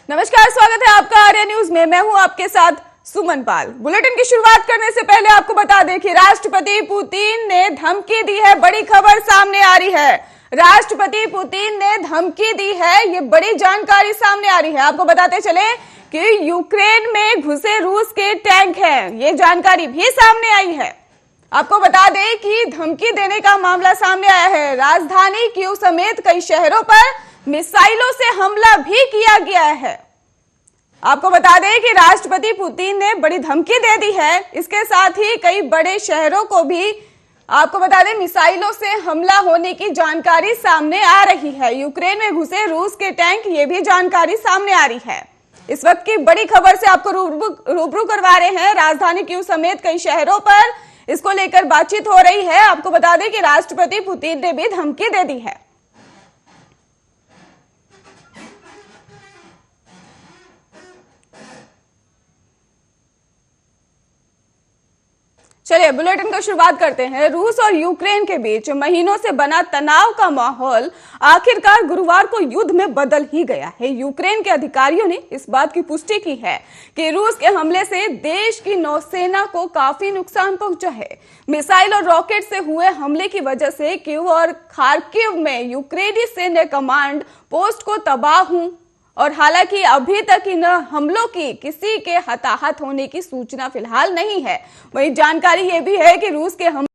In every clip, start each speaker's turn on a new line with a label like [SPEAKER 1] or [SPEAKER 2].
[SPEAKER 1] नमस्कार, स्वागत है आपका आर्या न्यूज में। मैं हूं आपके साथ सुमन पाल। बुलेटिन की शुरुआत करने से पहले आपको बता दें कि राष्ट्रपति पुतिन ने धमकी दी है। बड़ी खबर सामने आ रही है। राष्ट्रपति पुतिन ने धमकी दी है, ये बड़ी जानकारी सामने आ रही है। आपको बताते चले कि यूक्रेन में घुसे रूस के टैंक हैं, ये जानकारी भी सामने आई है। आपको बता दें कि धमकी देने का मामला सामने आया है। राजधानी कीव समेत कई शहरों पर मिसाइलों से हमला भी किया गया है। आपको बता दें कि राष्ट्रपति पुतिन ने बड़ी धमकी दे दी है। इसके साथ ही कई बड़े शहरों को भी आपको बता दें मिसाइलों से हमला होने की जानकारी सामने आ रही है। यूक्रेन में घुसे रूस के टैंक, ये भी जानकारी सामने आ रही है। इस वक्त की बड़ी खबर से आपको रूबरू करवा रहे हैं। राजधानी कीव समेत कई शहरों पर इसको लेकर बातचीत हो रही है। आपको बता दें कि राष्ट्रपति पुतिन ने भी धमकी दे दी है। चलिए बुलेटिन की शुरुआत करते हैं। रूस और यूक्रेन के बीच महीनों से बना तनाव का माहौल आखिरकार गुरुवार को युद्ध में बदल ही गया है। यूक्रेन के अधिकारियों ने इस बात की पुष्टि की है कि रूस के हमले से देश की नौसेना को काफी नुकसान पहुंचा है। मिसाइल और रॉकेट से हुए हमले की वजह से कीव और खार्किव में यूक्रेनी सैन्य कमांड पोस्ट को तबाह हुई और हालांकि अभी तक इन हमलों की किसी के हताहत होने की सूचना फिलहाल नहीं है। वहीं जानकारी यह भी है कि रूस के हमले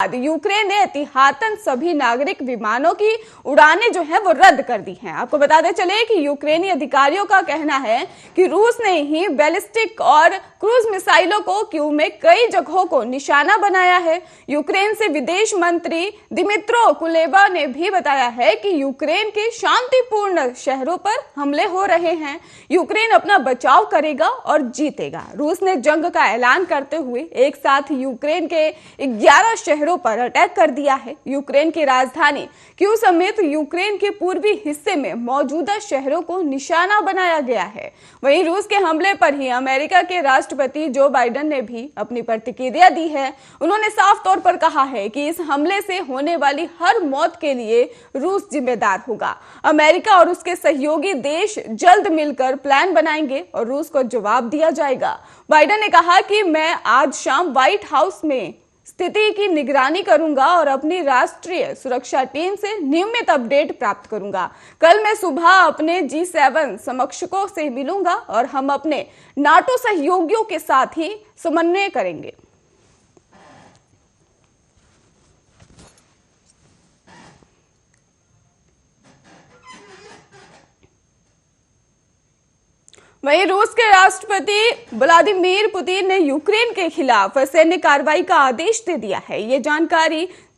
[SPEAKER 1] के बाद यूक्रेन ने एहतियातन सभी नागरिक विमानों की उड़ानें जो है वो रद्द कर दी हैं। आपको बताते चले कि यूक्रेनी अधिकारियों का कहना है कि रूस ने ही बैलिस्टिक और क्रूज मिसाइलों को कीव में कई जगहों को निशाना बनाया है। यूक्रेन से विदेश मंत्री दिमित्रो कुलेबा ने भी बताया है कि यूक्रेन के शांतिपूर्ण शहरों पर हमले हो रहे हैं। यूक्रेन अपना बचाव करेगा और जीतेगा। रूस ने जंग का ऐलान करते हुए एक साथ यूक्रेन के 11 शहरों पर अटैक कर दिया है। यूक्रेन की राजधानी कीव समेत यूक्रेन के पूर्वी हिस्से में मौजूदा शहरों को निशाना बनाया गया है। वहीं रूस के हमले पर ही अमेरिका के राष्ट्रपति जो बाइडेन ने भी अपनी प्रतिक्रिया दी है। उन्होंने साफ तौर पर कहा है कि इस हमले से होने वाली हर मौत के लिए रूस जिम्मेदार होगा। अमेरिका और उसके सहयोगी देश जल्द मिलकर प्लान बनाएंगे और रूस को जवाब दिया जाएगा। बाइडेन ने कहा कि मैं आज शाम व्हाइट हाउस में स्थिति की निगरानी करूंगा और अपनी राष्ट्रीय सुरक्षा टीम से नियमित अपडेट प्राप्त करूंगा। कल मैं सुबह अपने G7 समकक्षों से मिलूंगा और हम अपने नाटो सहयोगियों के साथ ही समन्वय करेंगे। वहीं रूस के राष्ट्रपति व्लादिमीर पुतिन ने यूक्रेन के खिलाफ सैन्य कार्रवाई का आदेश दे दिया है। ये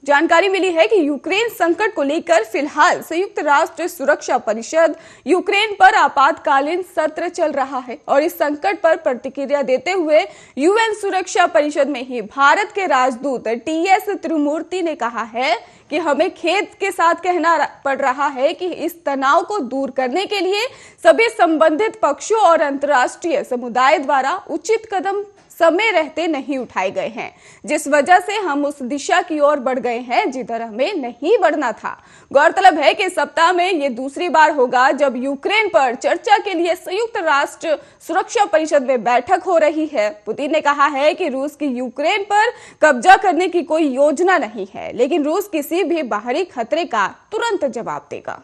[SPEAKER 1] जानकारी मिली है कि यूक्रेन संकट को लेकर फिलहाल संयुक्त राष्ट्र सुरक्षा परिषद यूक्रेन पर आपातकालीन सत्र चल रहा है और इस संकट पर प्रतिक्रिया देते हुए यूएन सुरक्षा परिषद में ही भारत के राजदूत TS त्रिमूर्ति ने कहा है कि हमें खेद के साथ कहना पड़ रहा है कि इस तनाव को दूर करने के लिए सभी संबंधित पक्षों और अंतर्राष्ट्रीय समुदाय द्वारा उचित कदम समय रहते नहीं उठाए गए हैं, जिस वजह से हम उस दिशा की ओर बढ़ गए हैं जिधर हमें नहीं बढ़ना था। गौरतलब है कि सप्ताह में ये दूसरी बार होगा जब यूक्रेन पर चर्चा के लिए संयुक्त राष्ट्र सुरक्षा परिषद में बैठक हो रही है। पुतिन ने कहा है कि रूस की यूक्रेन पर कब्जा करने की कोई योजना नहीं है, लेकिन रूस किसी भी बाहरी खतरे का तुरंत जवाब देगा।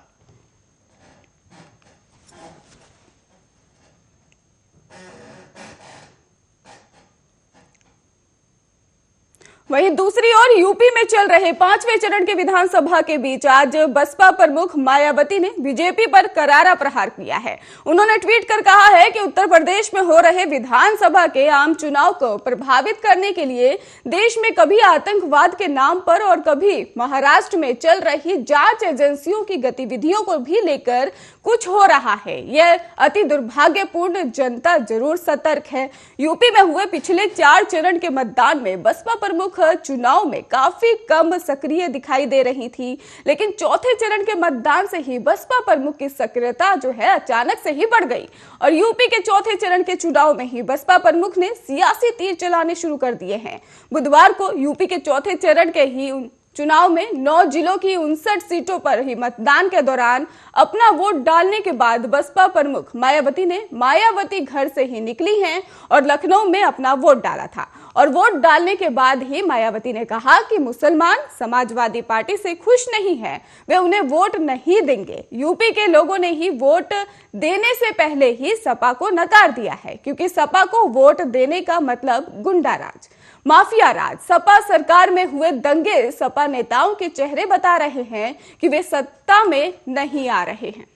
[SPEAKER 1] वहीं दूसरी ओर यूपी में चल रहे 5वें चरण के विधानसभा के बीच आज बसपा प्रमुख मायावती ने बीजेपी पर करारा प्रहार किया है। उन्होंने ट्वीट कर कहा है कि उत्तर प्रदेश में हो रहे विधानसभा के आम चुनाव को प्रभावित करने के लिए देश में कभी आतंकवाद के नाम पर और कभी महाराष्ट्र में चल रही जांच एजेंसियों की गतिविधियों को भी लेकर कुछ हो रहा है। यह अति दुर्भाग्यपूर्ण, जनता जरूर सतर्क है। यूपी में हुए पिछले 4 चरण के मतदान में बसपा प्रमुख चुनाव में काफी कम सक्रिय दिखाई दे रही थी, लेकिन चौथे चरण के मतदान से ही बसपा प्रमुख की सक्रियता जो है अचानक से ही बढ़ गई और यूपी के चौथे चरण के चुनाव में ही बसपा प्रमुख ने सियासी तीर चलाने शुरू कर दिए हैं। बुधवार को यूपी के चौथे चरण के ही चुनाव में 9 जिलों की 59 सीटों पर ही मतदान के दौरान अपना वोट डालने के बाद बसपा प्रमुख मायावती ने मायावती घर से ही निकली हैं और लखनऊ में अपना वोट डाला था। और वोट डालने के बाद ही मायावती ने कहा कि मुसलमान समाजवादी पार्टी से खुश नहीं है, वे उन्हें वोट नहीं देंगे। यूपी के लोगों ने ही वोट देने से पहले ही सपा को नकार दिया है, क्योंकि सपा को वोट देने का मतलब गुंडा राज, माफिया राज। सपा सरकार में हुए दंगे सपा नेताओं के चेहरे बता रहे हैं कि वे सत्ता में नहीं आ रहे हैं।